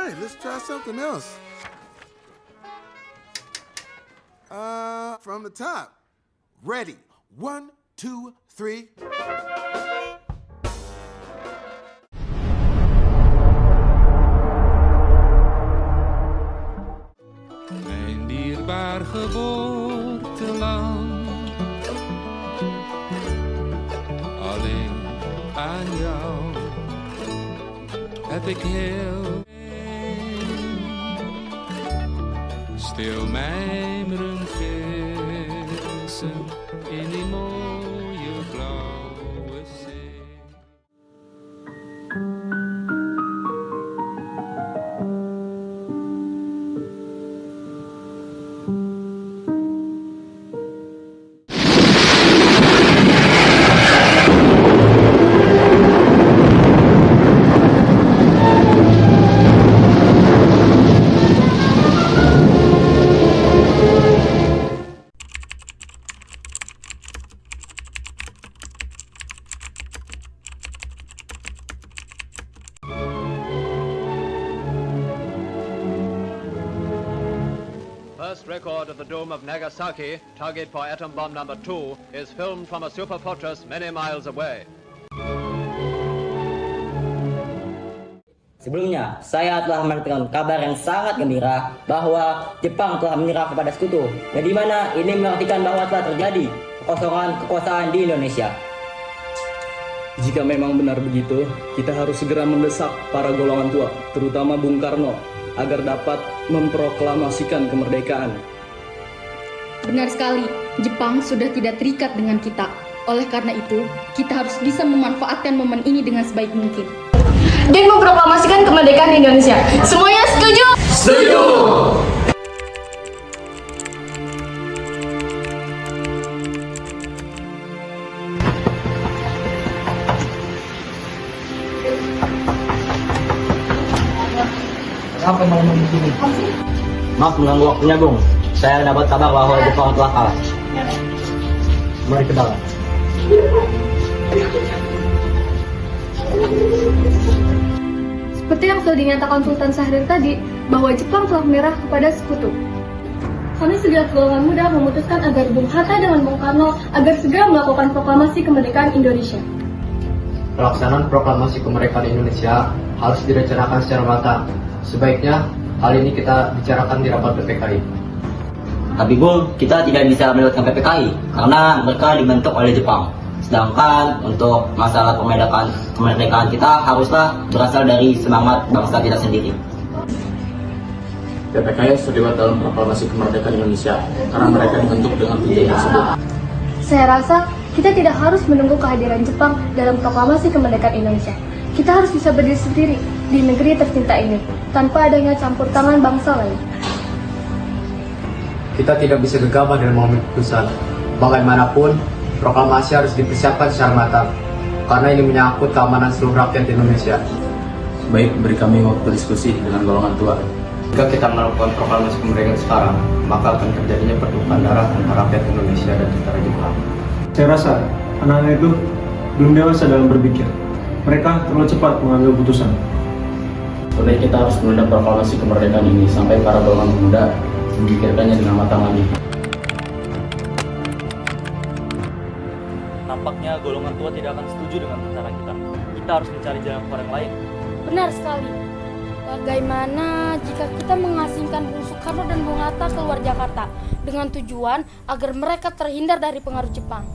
right, let's try something else. From the top. Ready. 1, 2, 3. Mijn dierbaar geboorteland, alleen aan jou heb ik heel veel stil mijmerend vissen in die mooie blauwe zee. First record of the doom of Nagasaki, target for atom bomb number 2, is filmed from a super fortress many miles away. Sebelumnya, saya telah mendapatkan kabar yang sangat gembira bahwa Jepang telah menyerah kepada sekutu, yang dimana ini mengartikan bahwa telah terjadi kekosongan kekuasaan di Indonesia. Jika memang benar begitu, kita harus segera mendesak para golongan tua, terutama Bung Karno, agar dapat memproklamasikan kemerdekaan. Benar sekali, Jepang sudah tidak terikat dengan kita. Oleh karena itu, kita harus bisa memanfaatkan momen ini dengan sebaik mungkin. Dan memproklamasikan kemerdekaan Indonesia. Semuanya setuju? Setuju! Sampai malam begini. Maaf mengganggu waktunya, Bung. Saya dapat kabar bahwa Jepang telah kalah. Mari ke dalam. Seperti yang sudah dinyatakan Sultan Syahrir tadi, bahwa Jepang telah menyerah kepada sekutu. Kami segenap golongan muda memutuskan agar Bung Hatta dengan Bung Karno agar segera melakukan proklamasi kemerdekaan Indonesia. Pelaksanaan proklamasi kemerdekaan Indonesia harus direncanakan secara matang. Sebaiknya hal ini kita bicarakan di rapat PPKI. Tapi Bung, kita tidak bisa melibatkan PPKI karena mereka dibentuk oleh Jepang. Sedangkan untuk masalah kemerdekaan kita haruslah berasal dari semangat bangsa kita sendiri. PPKI harus terlibat dalam proklamasi kemerdekaan Indonesia karena mereka dibentuk dengan tujuan tersebut. Saya rasa kita tidak harus menunggu kehadiran Jepang dalam proklamasi kemerdekaan Indonesia. Kita harus bisa berdiri sendiri di negeri tercinta ini, tanpa adanya campur tangan bangsa lain. Kita tidak bisa gegabah dalam mengambil keputusan. Bagaimanapun, proklamasi harus dipersiapkan secara matang, karena ini menyangkut keamanan seluruh rakyat Indonesia. Baik, beri kami waktu diskusi dengan golongan tua. Jika kita melakukan proklamasi kemerdekaan sekarang, maka akan terjadinya pertumpahan darah antara rakyat Indonesia dan tentara Jepang. Saya rasa anak-anak itu belum dewasa dalam berpikir. Mereka terlalu cepat mengambil keputusan. Sebenarnya kita harus menunda proklamasi kemerdekaan ini sampai para golongan muda memikirkannya dengan matang lagi. Nampaknya golongan tua tidak akan setuju dengan rencana kita. Kita harus mencari jalan keluar yang lain. Benar sekali. Bagaimana jika kita mengasingkan Bung Soekarno dan Bung Hatta keluar Jakarta dengan tujuan agar mereka terhindar dari pengaruh Jepang?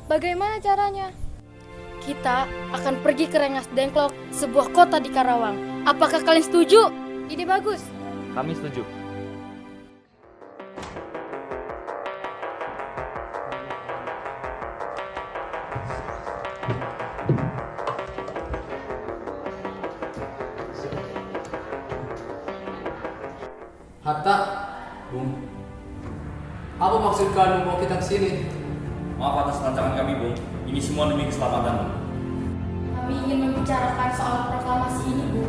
Bagaimana caranya? Kita akan pergi ke Rengas Dengklok, sebuah kota di Karawang. Apakah kalian setuju? Ide bagus. Kami setuju. Hatta, Bung, apa maksud kalian membawa kita ke sini? Maaf atas rancangan kami, Bung. Ini semua demi keselamatan. Kami ingin membicarakan soal proklamasi ini, Bu.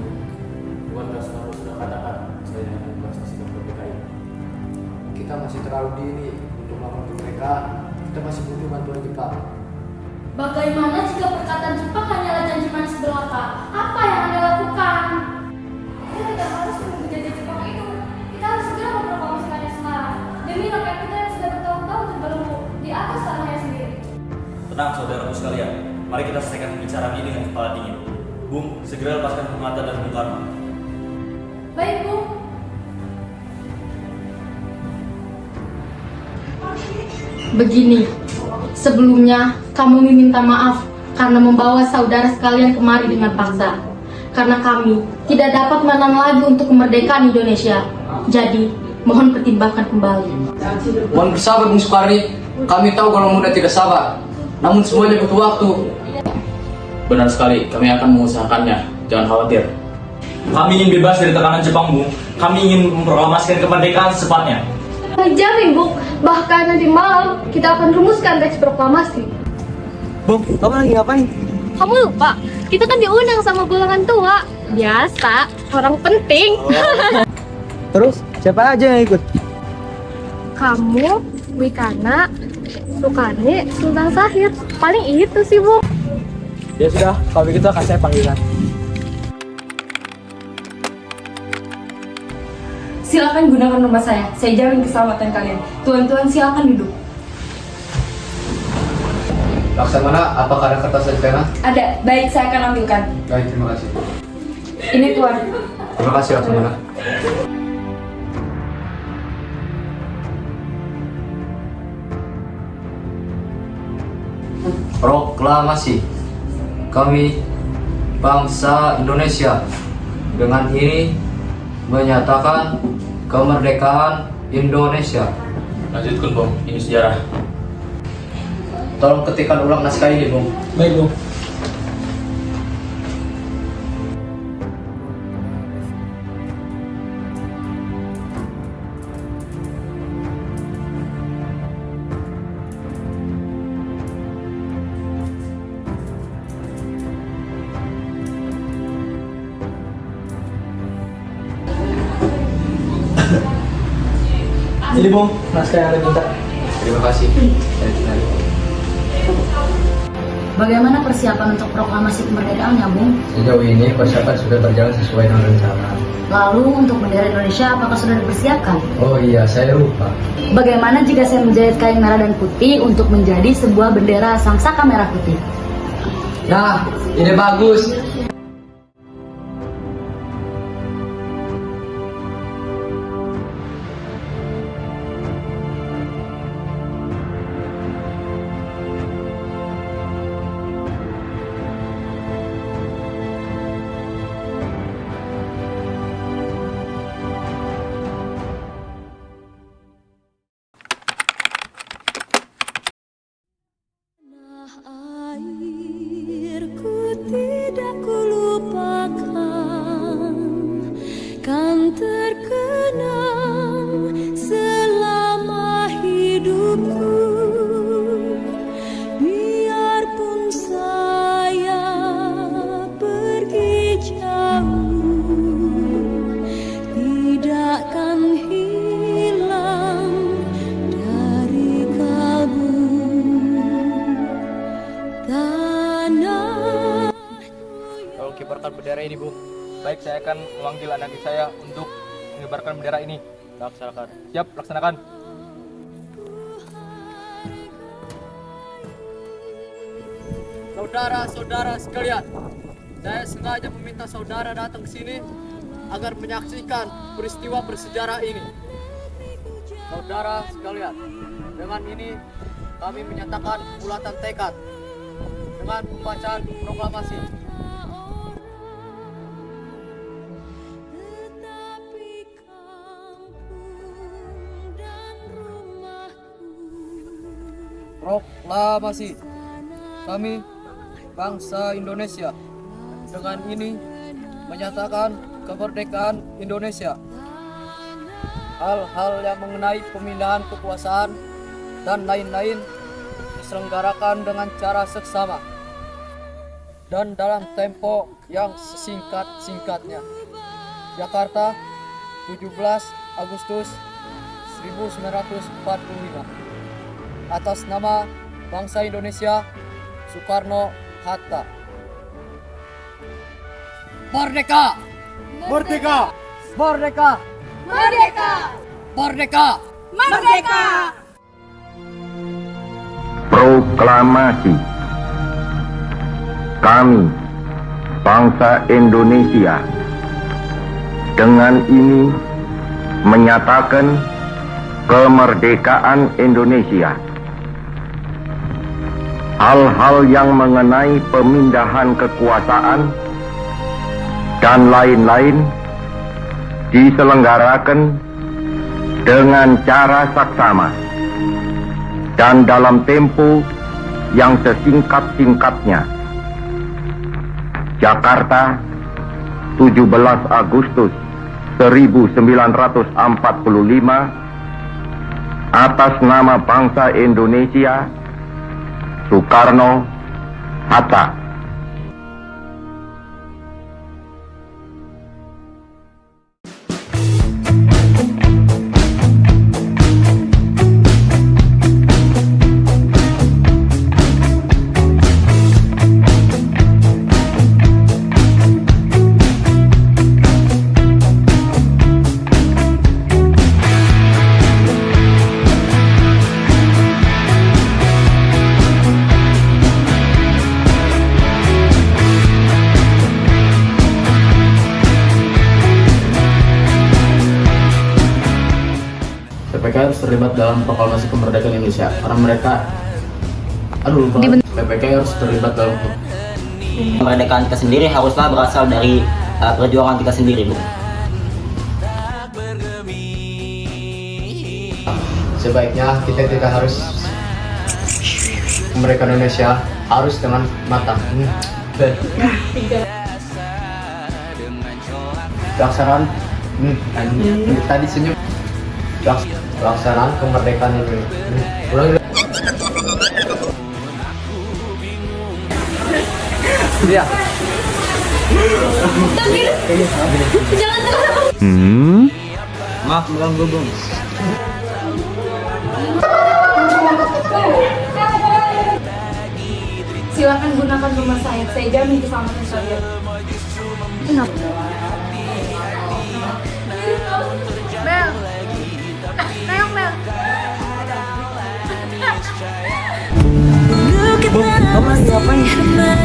Tuan Rasmano sudah katakan, saya akan membahas sikap PPKI. Kita masih terlalu dini untuk melakukan kemerdekaan. Kita masih butuh bantuan Jepang. Bagaimana jika perkataan Jepang hanyalah janji manis belaka? Apa yang Anda lakukan? Kita tidak harus Mari kita selesaikan pembicaraan ini dengan kepala dingin. Bung, segera lepaskan Bung Hatta dan Bung Karno. Baik, Bu. Begini, sebelumnya kami meminta maaf karena membawa saudara sekalian kemari dengan paksa. Karena kami tidak dapat menang lagi untuk kemerdekaan Indonesia. Jadi, mohon pertimbangkan kembali. Mohon bersabar Bung Sukarni, kami tahu kalau muda tidak sabar, namun semuanya butuh waktu. Benar sekali, kami akan mengusahakannya. Jangan khawatir. Kami ingin bebas dari tekanan Jepang, Bung. Kami ingin memproklamasikan kemerdekaan secepatnya. Kami jamin, Bu, bahkan nanti malam kita akan rumuskan teks proklamasi. Bung, kamu lagi ngapain? Kamu lupa, kita kan diundang sama golongan tua. Biasa, orang penting. Terus, siapa aja yang ikut? Kamu, Wikana, Sukarni, Sultan Sahir. Paling itu sih, Bu. Ya sudah, kalau begitu akan saya panggilan. Silakan gunakan rumah saya jamin keselamatan kalian. Tuan-tuan silakan duduk. Laksamana, apakah ada kertas dan pena? Ada, baik saya akan ambilkan. Baik, terima kasih. Ini Tuan. Terima kasih Laksamana. Proklamasi. Kami bangsa Indonesia dengan ini menyatakan kemerdekaan Indonesia. Lanjutkan, Bung. Ini sejarah. Tolong ketikkan ulang naskah ini, Bung. Baik, Bung. Ini Bung, naskah yang Anda minta. Terima kasih. Bagaimana persiapan untuk proklamasi kemerdekaannya, Bung? Sejauh ini persiapan sudah berjalan sesuai dengan rencana. Lalu untuk bendera Indonesia apakah sudah dipersiapkan? Oh iya, saya lupa. Bagaimana jika saya menjahit kain merah dan putih untuk menjadi sebuah bendera sangsaka merah putih? Nah, ini bagus. Airku tidak kulupakan, kan terkenang selama hidupku. Biarpun saya pergi jauh, tidakkan hilang dari kalbu. Tolong kibarkan bendera ini, Bu. Baik, saya akan memanggil anak saya untuk mengibarkan bendera ini. Laksanakan. Siap, laksanakan. Saudara-saudara sekalian, saya sengaja meminta saudara datang ke sini agar menyaksikan peristiwa bersejarah ini. Saudara sekalian, dengan ini kami menyatakan bulatan tekad dengan pembacaan proklamasi. Proklamasi. Kami bangsa Indonesia dengan ini menyatakan kemerdekaan Indonesia. Hal-hal yang mengenai pemindahan kekuasaan dan lain-lain diselenggarakan dengan cara seksama dan dalam tempo yang sesingkat-singkatnya. Jakarta, 17 Agustus 1945. Atas nama bangsa Indonesia, Soekarno-Hatta. Merdeka! Merdeka! Merdeka! Merdeka! Merdeka! Proklamasi. Kami, bangsa Indonesia, dengan ini menyatakan kemerdekaan Indonesia. Hal-hal yang mengenai pemindahan kekuasaan dan lain-lain diselenggarakan dengan cara saksama dan dalam tempo yang sesingkat-singkatnya. Jakarta, 17 Agustus 1945, atas nama bangsa Indonesia, Soekarno, Hatta. PPK harus terlibat dalam proklamasi kemerdekaan Indonesia karena mereka PPK harus terlibat dalam Kemerdekaan kita sendiri haruslah berasal dari perjuangan kita sendiri, Bu. Sebaiknya kita harus kemerdekaan Indonesia harus dengan matang. Pelaksanaan tadi senyum. Pelaksanaan kemerdekaan Indonesia. Iya. Maaf mengganggu, Bung. Silakan gunakan rumah saya jamin keselamatan kalian. Kenapa? Mel, Mel, Mel. Kamu lagi ngapain?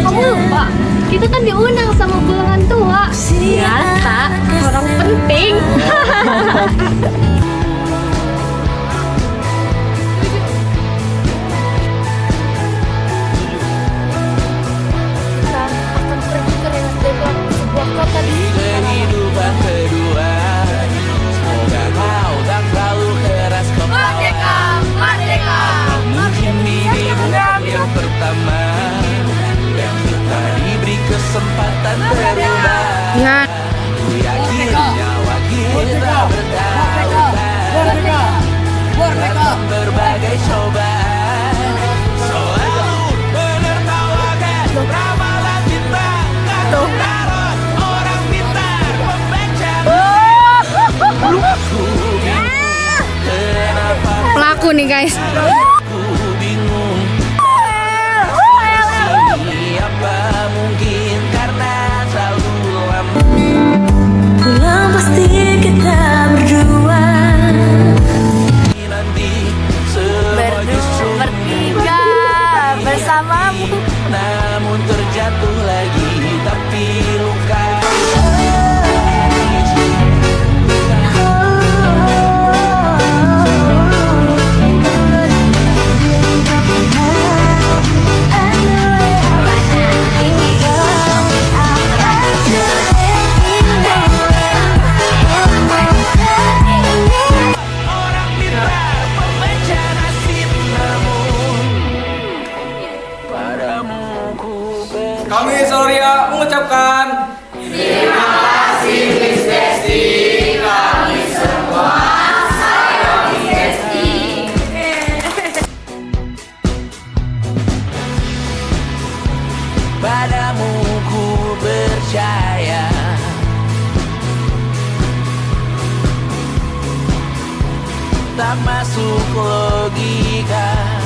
Kamu lupa? Kita kan diundang sama golongan tua. Biasa, orang penting. Kita akan pergi ke Rengas Dengklok, sebuah kota di Kehidupan kedua, semoga kau tak terlalu keras kepala. Merdeka, merdeka. Mungkin ini bukan yang pertama yang kita diberi kesempatan berubah. Ya. Ku yakin nyawa kita bertautan dalam berbagai cobaan. Selalu menertawakan ramalan kita, taruh orang pintar membaca. Aku bingung kenapa Pelaku nih guys. aku bingung. Siapa mungkin karena terlalu lama. Yang pasti kita berdua Nanti semua justru Bertiga bersamamu. namun terjatuh lagi tapi luka. Orang pintar membaca nasib namun padamu ku Kami Soria mengucapkan padamu ku percaya. Tak masuk logika